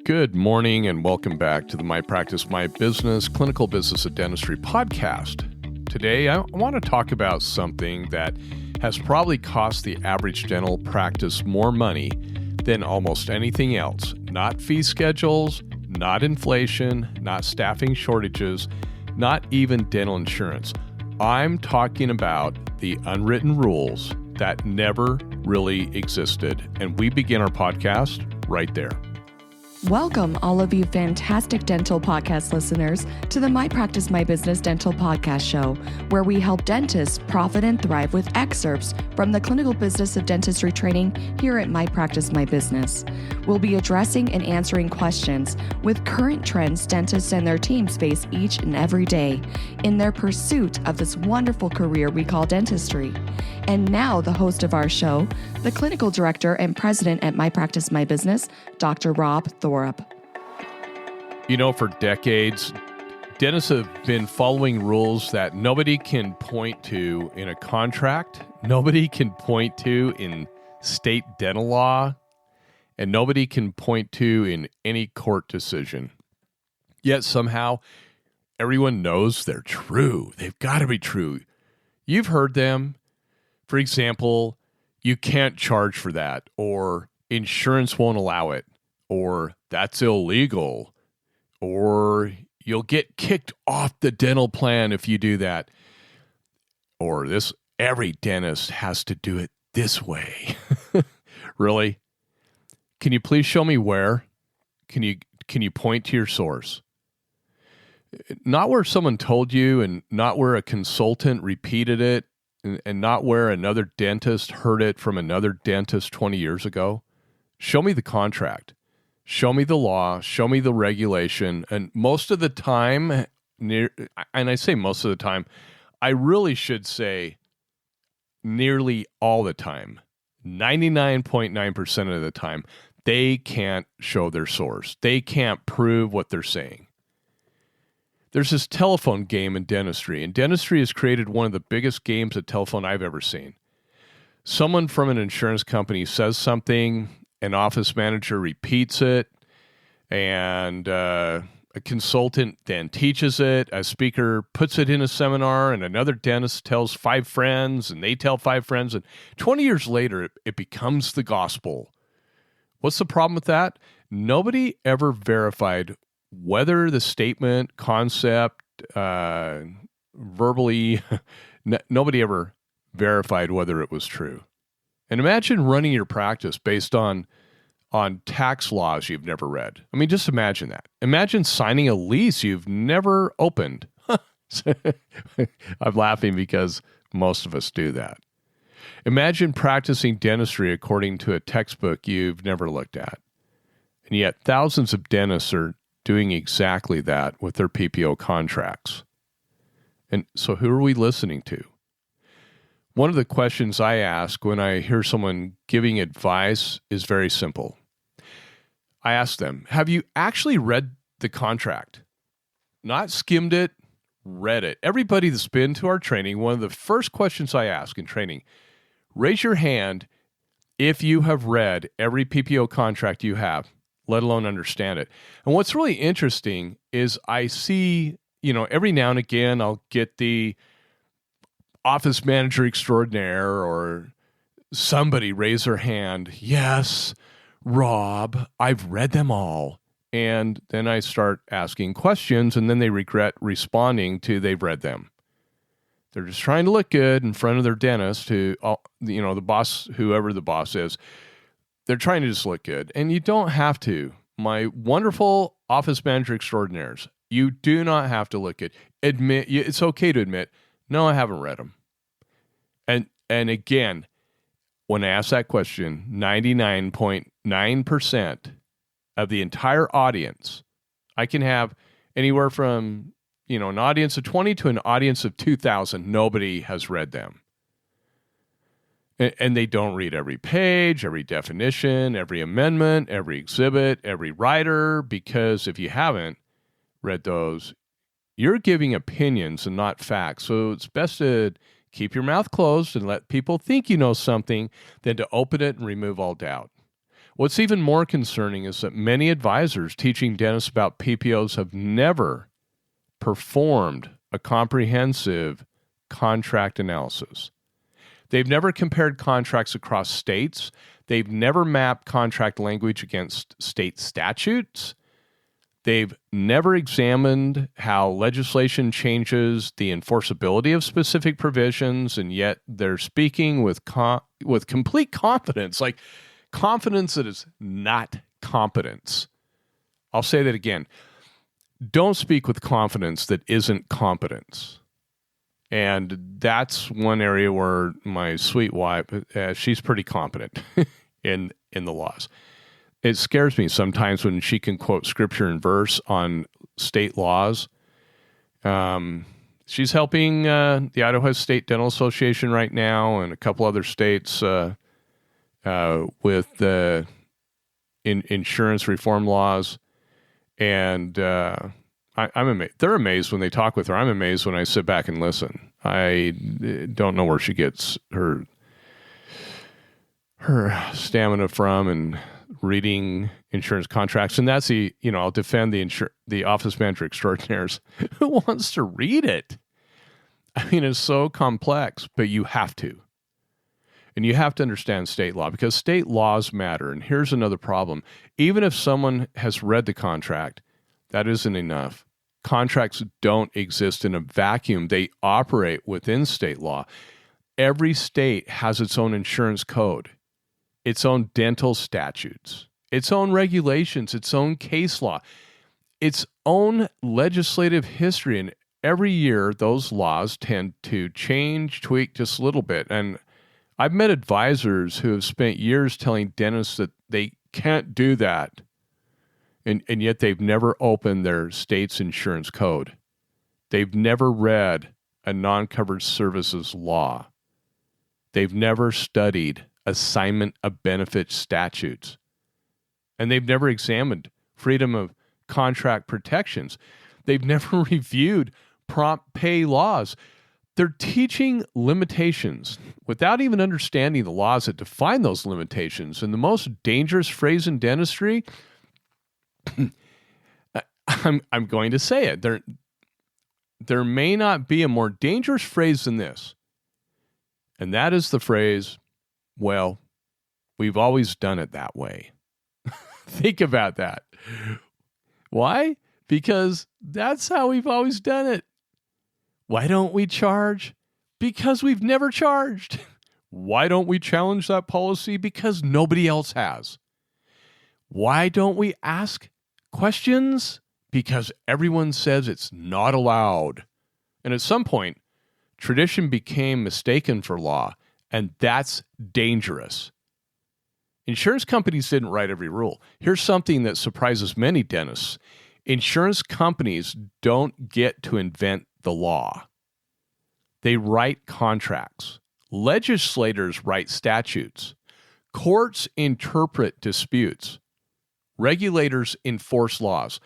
Good morning and welcome back to the My Practice, My Business Clinical Business of Dentistry podcast. Today, I want to talk about something that has probably cost the average dental practice more money than almost anything else. Not fee schedules, not inflation, not staffing shortages, not even dental insurance. I'm talking about the unwritten rules that never really existed. And we begin our podcast right there. Welcome, all of you fantastic dental podcast listeners, to the My Practice, My Business Dental Podcast Show, where we help dentists profit and thrive with excerpts from the clinical business of dentistry training here at My Practice, My Business. We'll be addressing and answering questions with current trends dentists and their teams face each and every day in their pursuit of this wonderful career we call dentistry. And now, the host of our show, the clinical director and president at My Practice, My Business, Dr. Rob Thorup. You know, for decades, dentists have been following rules that nobody can point to in a contract, nobody can point to in state dental law, and nobody can point to in any court decision. Yet somehow, everyone knows they're true. They've got to be true. You've heard them. For example, you can't charge for that, or insurance won't allow it, or that's illegal, or you'll get kicked off the dental plan if you do that, or every dentist has to do it this way. Really? Can you please show me where? Can you point to your source? Not where someone told you, and not where a consultant repeated it, and not where another dentist heard it from another dentist 20 years ago. Show me the contract. Show me the law. Show me the regulation. And most of the time, and I say most of the time, I really should say nearly all the time, 99.9% of the time, they can't show their source. They can't prove what they're saying. There's this telephone game in dentistry, and dentistry has created one of the biggest games of telephone I've ever seen. Someone from an insurance company says something, an office manager repeats it, and a consultant then teaches it, a speaker puts it in a seminar, and another dentist tells 5 friends, and they tell 5 friends, and 20 years later, it becomes the gospel. What's the problem with that? Nobody ever verified whether the statement, concept, verbally, nobody ever verified whether it was true. And imagine running your practice based on tax laws you've never read. I mean, just imagine that. Imagine signing a lease you've never opened. I'm laughing because most of us do that. Imagine practicing dentistry according to a textbook you've never looked at. And yet thousands of dentists are doing exactly that with their PPO contracts. And so who are we listening to? One of the questions I ask when I hear someone giving advice is very simple. I ask them, have you actually read the contract? Not skimmed it, read it. Everybody that's been to our training, one of the first questions I ask in training, raise your hand if you have read every PPO contract you have, let alone understand it. And what's really interesting is I see, every now and again, I'll get the office manager extraordinaire or somebody raise their hand. Yes, Rob, I've read them all. And then I start asking questions, and then they regret responding to they've read them. They're just trying to look good in front of their dentist, the boss, whoever the boss is. They're trying to just look good. And you don't have to. My wonderful office manager extraordinaires, you do not have to look good. It's okay to admit, no, I haven't read them. And again, when I ask that question, 99.9% of the entire audience, I can have anywhere from, an audience of 20 to an audience of 2,000. Nobody has read them. And they don't read every page, every definition, every amendment, every exhibit, every rider, because if you haven't read those, you're giving opinions and not facts. So it's best to keep your mouth closed and let people think you know something than to open it and remove all doubt. What's even more concerning is that many advisors teaching dentists about PPOs have never performed a comprehensive contract analysis. They've never compared contracts across states. They've never mapped contract language against state statutes. They've never examined how legislation changes the enforceability of specific provisions, and yet they're speaking with complete confidence, like confidence that is not competence. I'll say that again. Don't speak with confidence that isn't competence. And that's one area where my sweet wife, she's pretty competent in the laws. It scares me sometimes when she can quote scripture and verse on state laws. She's helping the Idaho State Dental Association right now and a couple other states with the insurance reform laws. And I'm amazed. They're amazed when they talk with her. I'm amazed when I sit back and listen. I don't know where she gets her stamina from and reading insurance contracts. And that's I'll defend the office manager extraordinaires. Who wants to read it? I mean, it's so complex, but you have to. And you have to understand state law because state laws matter. And here's another problem. Even if someone has read the contract, that isn't enough. Contracts don't exist in a vacuum. They operate within state law. Every state has its own insurance code, its own dental statutes, its own regulations, its own case law, its own legislative history. And every year, those laws tend to change, tweak just a little bit. And I've met advisors who have spent years telling dentists that they can't do that. And yet they've never opened their state's insurance code. They've never read a non-covered services law. They've never studied assignment of benefit statutes. And they've never examined freedom of contract protections. They've never reviewed prompt pay laws. They're teaching limitations without even understanding the laws that define those limitations. And the most dangerous phrase in dentistry, I'm going to say it. There may not be a more dangerous phrase than this. And that is the phrase, well, we've always done it that way. Think about that. Why? Because that's how we've always done it. Why don't we charge? Because we've never charged. Why don't we challenge that policy? Because nobody else has. Why don't we ask questions? Because everyone says it's not allowed. And at some point, tradition became mistaken for law, and that's dangerous. Insurance companies didn't write every rule. Here's something that surprises many dentists. Insurance companies don't get to invent the law. They write contracts. Legislators write statutes. Courts interpret disputes. Regulators enforce laws.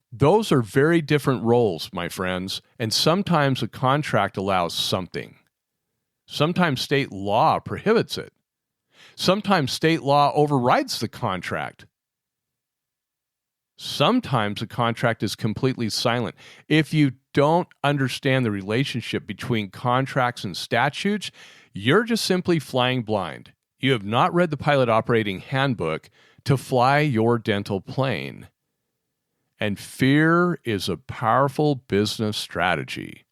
Those are very different roles, my friends, and sometimes a contract allows something. Sometimes state law prohibits it. Sometimes state law overrides the contract. Sometimes a contract is completely silent. If you don't understand the relationship between contracts and statutes, you're just simply flying blind. You have not read the Pilot Operating Handbook to fly your dental plane. And fear is a powerful business strategy.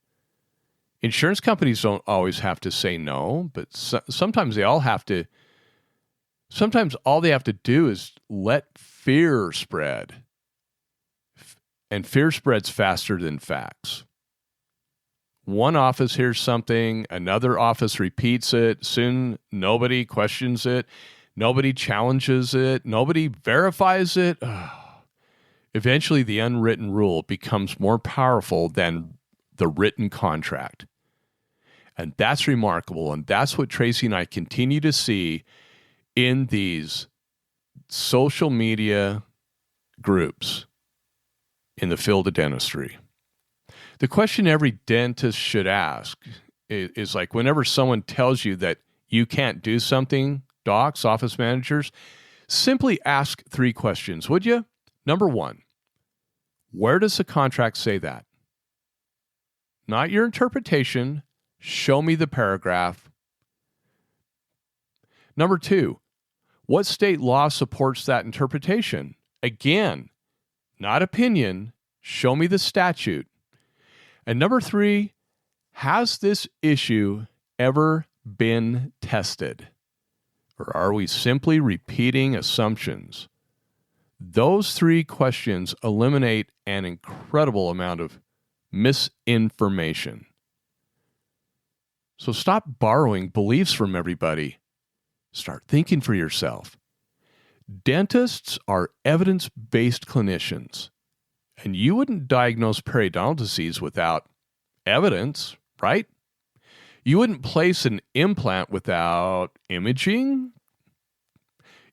Insurance companies don't always have to say no, but sometimes all they have to do is let fear spread. And fear spreads faster than facts. One office hears something, another office repeats it, soon nobody questions it, nobody challenges it, nobody verifies it. Eventually, the unwritten rule becomes more powerful than the written contract. And that's remarkable, and that's what Tracy and I continue to see in these social media groups in the field of dentistry. The question every dentist should ask is like whenever someone tells you that you can't do something, docs, office managers, Simply ask 3 questions, would you? Number 1, where does the contract say that? Not your interpretation. Show me the paragraph. Number 2, what state law supports that interpretation? Again, not opinion. Show me the statute. And number 3, has this issue ever been tested? Or are we simply repeating assumptions? Those 3 questions eliminate an incredible amount of misinformation. So stop borrowing beliefs from everybody. Start thinking for yourself. Dentists are evidence-based clinicians, and you wouldn't diagnose periodontal disease without evidence, right? You wouldn't place an implant without imaging.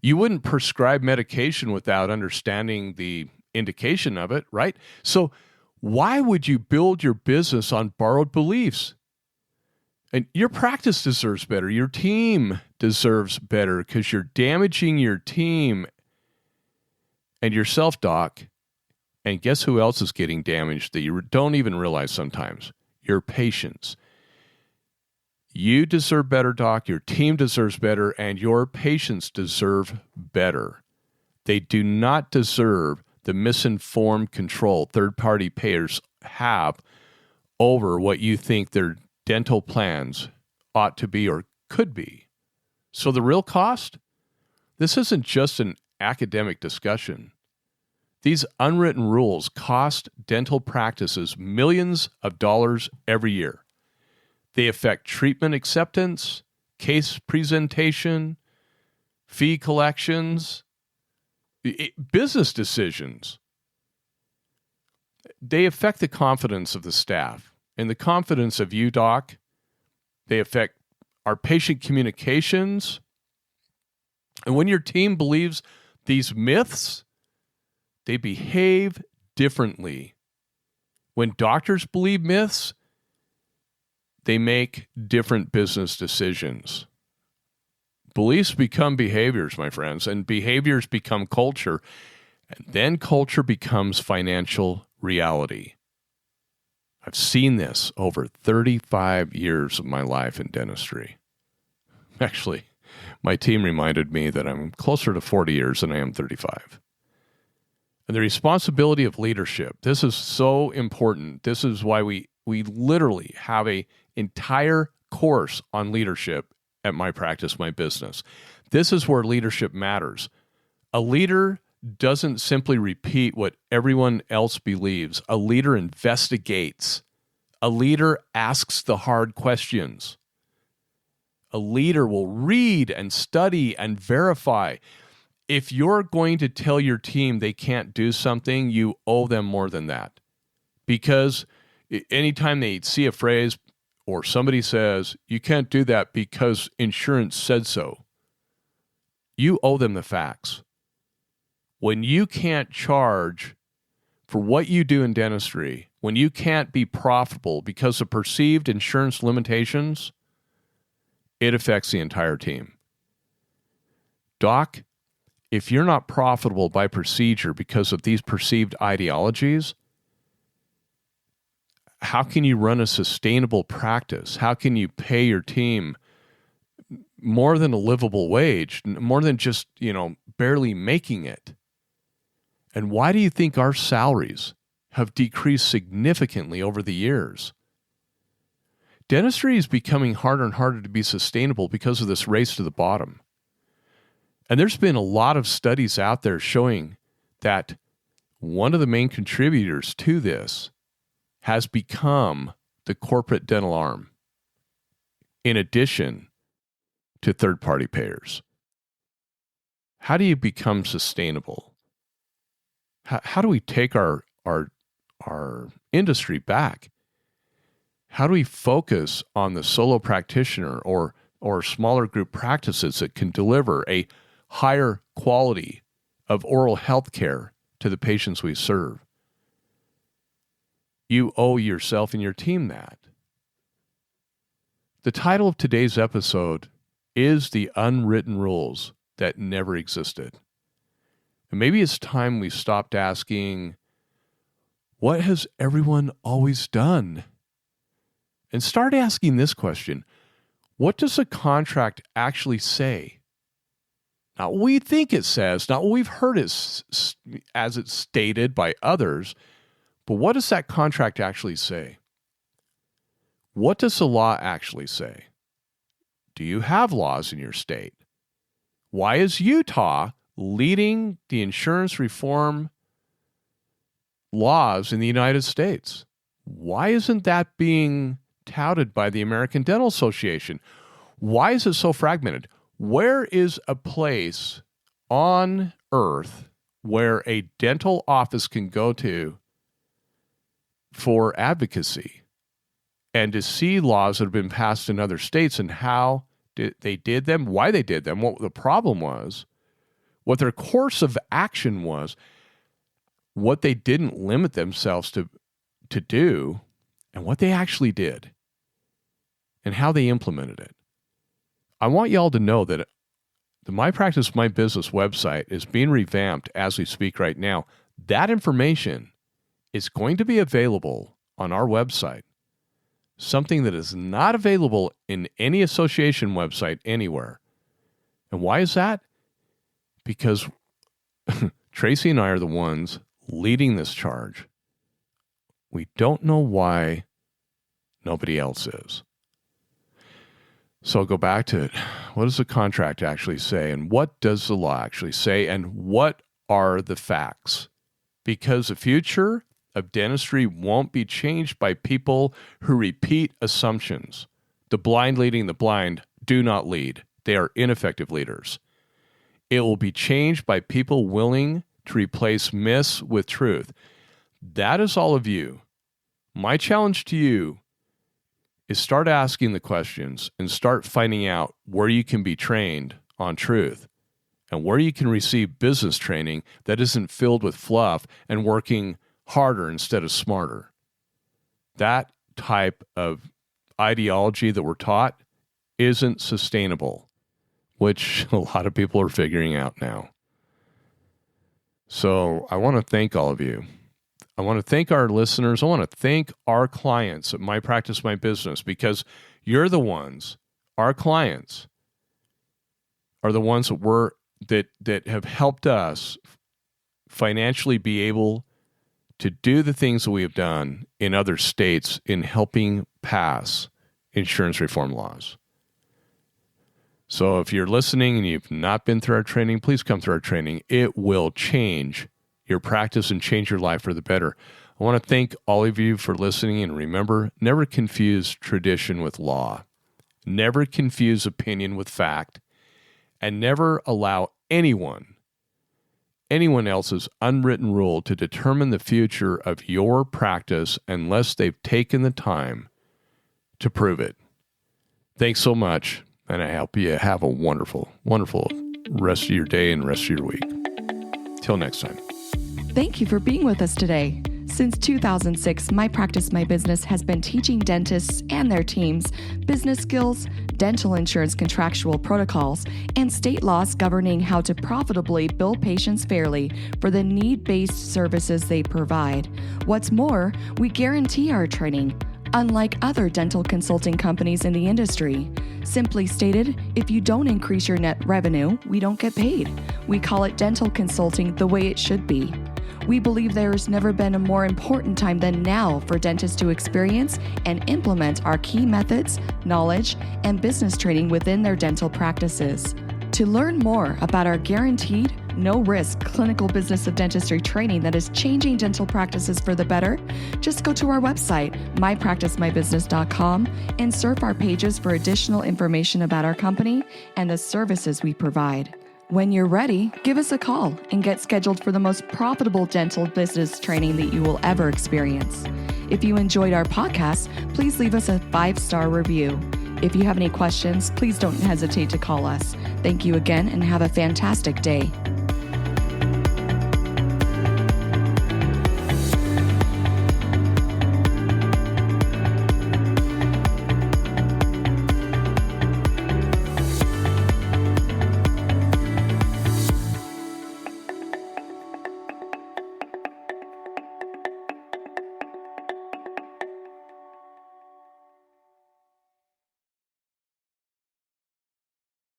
You wouldn't prescribe medication without understanding the indication of it, right? So why would you build your business on borrowed beliefs? And your practice deserves better. Your team deserves better because you're damaging your team and yourself, doc. And guess who else is getting damaged that you don't even realize sometimes? Your patients. You deserve better, doc. Your team deserves better, and your patients deserve better. They do not deserve the misinformed control third-party payers have over what you think their dental plans ought to be or could be. So the real cost? This isn't just an academic discussion. These unwritten rules cost dental practices millions of dollars every year. They affect treatment acceptance, case presentation, fee collections, business decisions. They affect the confidence of the staff and the confidence of you, doc. They affect our patient communications. And when your team believes these myths, they behave differently. When doctors believe myths, they make different business decisions. Beliefs become behaviors, my friends, and behaviors become culture, and then culture becomes financial reality. I've seen this over 35 years of my life in dentistry. Actually, my team reminded me that I'm closer to 40 years than I am 35. And the responsibility of leadership, this is so important. This is why we literally have an entire course on leadership at My Practice, My Business. This is where leadership matters. A leader doesn't simply repeat what everyone else believes. A leader investigates. A leader asks the hard questions. A leader will read and study and verify. If you're going to tell your team they can't do something, you owe them more than that. Because anytime they see a phrase or somebody says, you can't do that because insurance said so, you owe them the facts. When you can't charge for what you do in dentistry, when you can't be profitable because of perceived insurance limitations, it affects the entire team. Doc, if you're not profitable by procedure because of these perceived ideologies, how can you run a sustainable practice? How can you pay your team more than a livable wage, more than just, barely making it? And why do you think our salaries have decreased significantly over the years? Dentistry is becoming harder and harder to be sustainable because of this race to the bottom. And there's been a lot of studies out there showing that one of the main contributors to this has become the corporate dental arm, in addition to third-party payers. How do you become sustainable? How do we take our industry back? How do we focus on the solo practitioner or smaller group practices that can deliver a higher quality of oral health care to the patients we serve? You owe yourself and your team that. The title of today's episode is The Unwritten Rules that never existed. And maybe it's time we stopped asking, what has everyone always done? And start asking this question, what does a contract actually say? Not what we think it says, not what we've heard it as it's stated by others, but what does that contract actually say? What does the law actually say? Do you have laws in your state? Why is Utah leading the insurance reform laws in the United States? Why isn't that being touted by the American Dental Association? Why is it so fragmented? Where is a place on earth where a dental office can go to for advocacy and to see laws that have been passed in other states and how they did them, why they did them, what the problem was, what their course of action was, what they didn't limit themselves to do, and what they actually did, and how they implemented it. I want y'all to know that the My Practice, My Business website is being revamped as we speak right now. That information is going to be available on our website, something that is not available in any association website anywhere. And why is that? Because Tracy and I are the ones leading this charge. We don't know why nobody else is. So I'll go back to it. What does the contract actually say? And what does the law actually say? And what are the facts? Because the future of dentistry won't be changed by people who repeat assumptions. The blind leading the blind do not lead. They are ineffective leaders. It will be changed by people willing to replace myths with truth. That is all of you. My challenge to you is start asking the questions and start finding out where you can be trained on truth and where you can receive business training that isn't filled with fluff and working harder instead of smarter. That type of ideology that we're taught isn't sustainable, which a lot of people are figuring out now. So I want to thank all of you. I want to thank our listeners. I want to thank our clients at My Practice, My Business, because you're the ones, our clients are the ones that have helped us financially be able to do the things that we have done in other states in helping pass insurance reform laws. So if you're listening and you've not been through our training, please come through our training. It will change your practice and change your life for the better. I want to thank all of you for listening, and remember, never confuse tradition with law. Never confuse opinion with fact, and never allow anyone else's unwritten rule to determine the future of your practice unless they've taken the time to prove it. Thanks so much, and I hope you have a wonderful, wonderful rest of your day and rest of your week. Till next time. Thank you for being with us today. Since 2006, My Practice, My Business has been teaching dentists and their teams business skills, dental insurance contractual protocols, and state laws governing how to profitably bill patients fairly for the need-based services they provide. What's more, we guarantee our training, unlike other dental consulting companies in the industry. Simply stated, if you don't increase your net revenue, we don't get paid. We call it dental consulting the way it should be. We believe there has never been a more important time than now for dentists to experience and implement our key methods, knowledge, and business training within their dental practices. To learn more about our guaranteed, no-risk clinical business of dentistry training that is changing dental practices for the better, just go to our website, mypracticemybusiness.com, and surf our pages for additional information about our company and the services we provide. When you're ready, give us a call and get scheduled for the most profitable dental business training that you will ever experience. If you enjoyed our podcast, please leave us a 5-star review. If you have any questions, please don't hesitate to call us. Thank you again and have a fantastic day.